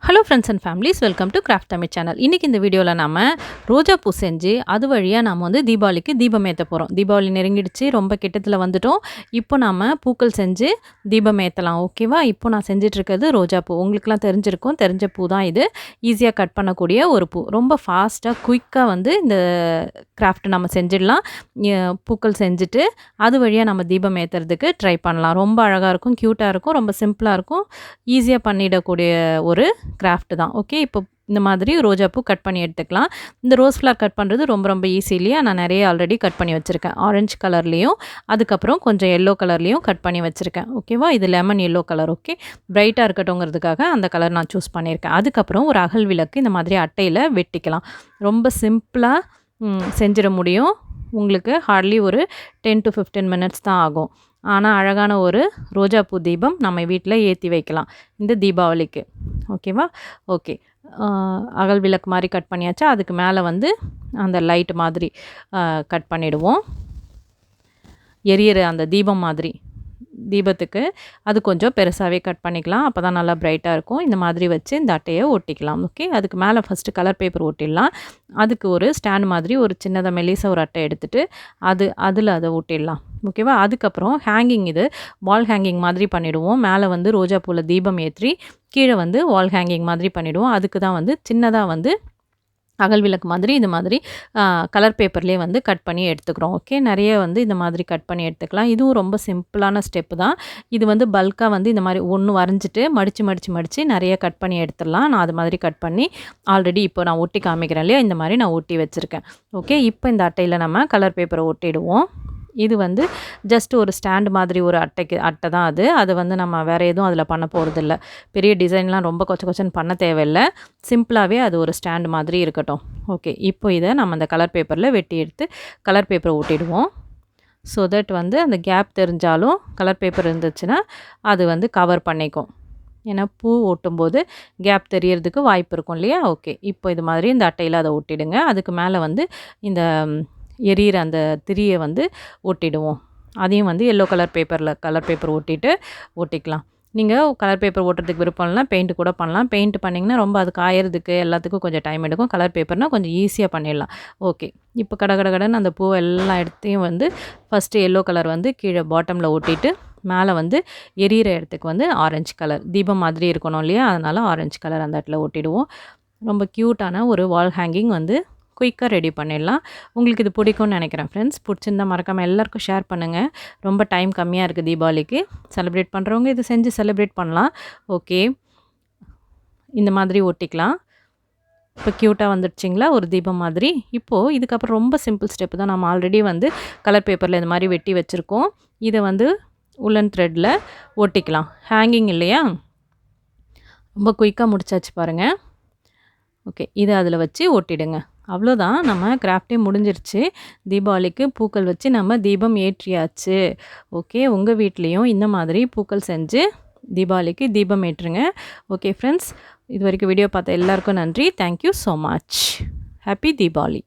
Hello friends and families, welcome to crafttamil channel. இன்றைக்கி இந்த வீடியோவில் நம்ம ரோஜா பூ செஞ்சு அது வழியாக நம்ம வந்து தீபாவளிக்கு தீபம் ஏற்ற போகிறோம். தீபாவளி நெருங்கிடுச்சு, ரொம்ப கிட்டத்தில் வந்துட்டோம். இப்போ நம்ம பூக்கள் செஞ்சு தீபம் ஏற்றலாம். ஓகேவா? இப்போ நான் செஞ்சிட்ருக்கிறது ரோஜா பூ. உங்களுக்குலாம் தெரிஞ்சிருக்கும், தெரிஞ்ச பூ தான் இது. ஈஸியாக கட் பண்ணக்கூடிய ஒரு பூ. ரொம்ப ஃபாஸ்ட்டாக குயிக்காக வந்து இந்த கிராஃப்ட் நம்ம செஞ்சிடலாம். பூக்கள் செஞ்சுட்டு அது வழியாக நம்ம தீபம் ஏற்றுறதுக்கு ட்ரை பண்ணலாம். ரொம்ப அழகாக இருக்கும், க்யூட்டாக இருக்கும், ரொம்ப சிம்பிளாக இருக்கும், ஈஸியாக பண்ணிடக்கூடிய ஒரு கிராஃப்ட் தான். ஓகே, இப்போ இந்த மாதிரி ரோஜா பூ கட் பண்ணி எடுத்துக்கலாம். இந்த ரோஸ் ஃப்ளவர் கட் பண்ணுறது ரொம்ப ரொம்ப ஈஸி இல்லையா? நான் நிறைய ஆல்ரெடி கட் பண்ணி வச்சுருக்கேன். ஆரஞ்சு கலர்லேயும் அதுக்கப்புறம் கொஞ்சம் எல்லோ கலர்லேயும் கட் பண்ணி வச்சுருக்கேன். ஓகேவா? இது லெமன் எல்லோ கலர். ஓகே, பிரைட்டாக இருக்கட்டும்ங்கிறதுக்காக அந்த கலர் நான் சூஸ் பண்ணியிருக்கேன். அதுக்கப்புறம் ஒரு அகல் விளக்கு இந்த மாதிரி அட்டையில் வெட்டிக்கலாம். ரொம்ப சிம்பிளாக செஞ்சிட முடியும். உங்களுக்கு ஹார்ட்லி ஒரு 10 to 15 மினிட்ஸ் தான் ஆகும். ஆனால் அழகான ஒரு ரோஜா பூ தீபம் நம்ம வீட்டில் ஏற்றி வைக்கலாம் இந்த தீபாவளிக்கு. ஓகேவா? ஓகே, அகல் விளக்கு மாதிரி கட் பண்ணியாச்சா? அதுக்கு மேலே வந்து அந்த லைட் மாதிரி கட் பண்ணிவிடுவோம். எரியிற அந்த தீபம் மாதிரி தீபத்துக்கு அது கொஞ்சம் பெருசாகவே கட் பண்ணிக்கலாம். அப்போ தான் நல்லா பிரைட்டாக இருக்கும். இந்த மாதிரி வச்சு இந்த அட்டையை ஒட்டிக்கலாம். ஓகே, அதுக்கு மேலே ஃபஸ்ட்டு கலர் பேப்பர் ஒட்டிடலாம். அதுக்கு ஒரு ஸ்டாண்ட் மாதிரி ஒரு சின்னதாக மெல்லிசாக ஒரு அட்டை எடுத்துகிட்டு அதில் அதை ஒட்டிடலாம். ஓகேவா? அதுக்கப்புறம் ஹேங்கிங், இது வால் ஹேங்கிங் மாதிரி பண்ணிவிடுவோம். மேலே வந்து ரோஜா பூவில் தீபம் ஏற்றி கீழே வந்து வால் ஹேங்கிங் மாதிரி பண்ணிவிடுவோம். அதுக்கு தான் வந்து சின்னதாக வந்து அகல் விளக்கு மாதிரி இந்த மாதிரி கலர் பேப்பர்லேயே வந்து கட் பண்ணி எடுத்துக்கிறோம். ஓகே, நிறைய வந்து இந்த மாதிரி கட் பண்ணி எடுத்துக்கலாம். இதுவும் ரொம்ப சிம்பிளான ஸ்டெப்பு தான். இது வந்து பல்காக வந்து இந்த மாதிரி ஒன்று வரைஞ்சிட்டு மடித்து நிறைய கட் பண்ணி எடுத்துடலாம். நான் அது மாதிரி கட் பண்ணி ஆல்ரெடி இப்போ நான் ஒட்டி காமிக்கிறேன் இல்லையா? இந்த மாதிரி நான் ஒட்டி வச்சுருக்கேன். ஓகே, இப்போ இந்த அட்டையில் நம்ம கலர் பேப்பரை ஒட்டிடுவோம். இது வந்து ஜஸ்ட் ஒரு ஸ்டாண்டு மாதிரி ஒரு அட்டை தான் அது. அது வந்து நம்ம வேறு எதுவும் அதில் பண்ண போகிறதில்ல. பெரிய டிசைன்லாம் ரொம்ப கொச்சன்னு பண்ண தேவையில்லை. சிம்பிளாகவே அது ஒரு ஸ்டாண்டு மாதிரி இருக்கட்டும். ஓகே, இப்போ இதை நம்ம அந்த கலர் பேப்பரில் வெட்டி எடுத்து கலர் பேப்பரை ஒட்டிடுவோம். ஸோ தட் வந்து அந்த கேப் தெரிஞ்சாலும் கலர் பேப்பர் இருந்துச்சுன்னா அது வந்து கவர் பண்ணிக்கும். ஏன்னா பூ ஒட்டும்போது கேப் தெரியறதுக்கு வாய்ப்பு இருக்கும் இல்லையா? ஓகே, இப்போ இது மாதிரி இந்த அட்டையில் அதை ஒட்டிடுங்க. அதுக்கு மேலே வந்து இந்த எரியிற அந்த திரியை வந்து ஒட்டிடுவோம். அதையும் வந்து எல்லோ கலர் பேப்பர் ஒட்டிக்கலாம். நீங்கள் கலர் பேப்பர் ஒட்டுறதுக்கு விருப்பம் இல்லைனா பெயிண்ட் கூட பண்ணலாம். பெயிண்ட் பண்ணிங்கன்னா ரொம்ப அது காயறதுக்கு எல்லாத்துக்கும் கொஞ்சம் டைம் எடுக்கும். கலர் பேப்பர்னால் கொஞ்சம் ஈஸியாக பண்ணிடலாம். ஓகே, இப்போ கடன்னு அந்த பூ எல்லா இடத்தையும் வந்து ஃபஸ்ட்டு எல்லோ கலர் வந்து கீழே பாட்டமில் ஒட்டிட்டு மேலே வந்து எரியிற இடத்துக்கு வந்து ஆரஞ்சு கலர் தீபம் மாதிரி இருக்கணும் இல்லையா? அதனால் ஆரஞ்சு கலர் அந்த இடத்துல ஒட்டிடுவோம். ரொம்ப க்யூட்டான ஒரு வால் ஹேங்கிங் வந்து குயிக்காக ரெடி பண்ணிடலாம். உங்களுக்கு இது பிடிக்கும்னு நினைக்கிறேன் ஃப்ரெண்ட்ஸ். பிடிச்சிருந்தா மறக்காமல் எல்லாருக்கும் ஷேர் பண்ணுங்கள். ரொம்ப டைம் கம்மியாக இருக்குது தீபாவளிக்கு. செலிப்ரேட் பண்ணுறவங்க இது செஞ்சு செலிப்ரேட் பண்ணலாம். ஓகே, இந்த மாதிரி ஒட்டிக்கலாம். இப்போ க்யூட்டாக வந்துடுச்சிங்களா ஒரு தீபம் மாதிரி. இப்போது இதுக்கப்புறம் ரொம்ப சிம்பிள் ஸ்டெப்பு தான். நம்ம ஆல்ரெடி வந்து கலர் பேப்பரில் இந்த மாதிரி வெட்டி வச்சுருக்கோம். இதை வந்து உல்லன் த்ரெட்டில் ஒட்டிக்கலாம். ஹேங்கிங் இல்லையா? ரொம்ப குயிக்காக முடிச்சாச்சு பாருங்கள். ஓகே, இதை அதில் வச்சு ஒட்டிடுங்க. அவ்வளோதான், நம்ம கிராஃப்டே முடிஞ்சிருச்சு. தீபாவளிக்கு பூக்கள் வச்சு நம்ம தீபம் ஏற்றியாச்சு. ஓகே, உங்கள் வீட்லேயும் இந்த மாதிரி பூக்கள் செஞ்சு தீபாவளிக்கு தீபம் ஏற்றுங்க. ஓகே ஃப்ரெண்ட்ஸ், இது வரைக்கும் வீடியோ பார்த்த எல்லாருக்கும் நன்றி. Thank you so much. Happy Deepavali.